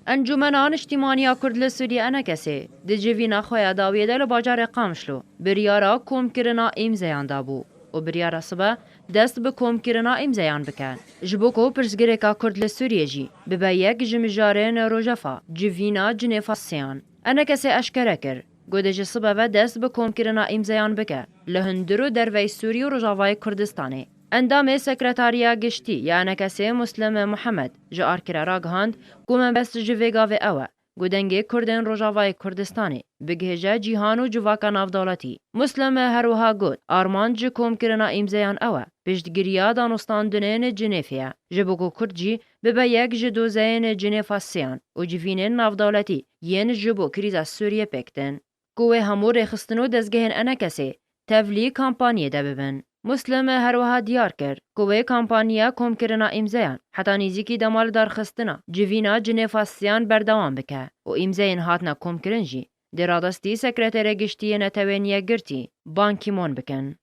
انجمنان اجتماعی کرد لسوریه انا کسی دی جوینا خویا داویده لباجار قامشلو بریارا کوم کرنا امزیان دابو و بریارا صبح دست به کوم کرنا امزیان بکن جبوکو پرسگره که کرد لسوریه جی ببا یک جمجاره نروجفا جوینا جنفا سیان انا کسی اشکره کر گوده جی صبح و دست به کوم کرنا امزیان بکن لهندرو دروی سوری و رجاوای کردستانه اندام سکرتاریا گشتی یعنی کسی مسلم محمد جار کرا راگهاند گومن بست جویگا و اوه گودنگی کردن روجاوای کردستانی بگهجه جیهانو جواکا نافدولتی مسلم هروها گود آرمان جی کوم کرنا امزیان اوه پشتگیریا دانستان دنین جنیفیا جبوکو کردجی ببا یک جدوزین جنیفا سیان و جوینین نافدولتی ین جبو کریزا سوریه پکتن گوه همو ریخستنو دزگهن انا کسی تفلی کامپانیه ده ببن مسلم هروها دیار کرد کوه کامپانیا کوم کرنا امزیان حتی نیزیکی دمال درخستنا جوینا جنفاسیان بردوام بکه و امزیان هاتنا کوم کرنجی درادستی سکرتر گشتی نتوینیه گرتی بانکی مون بکن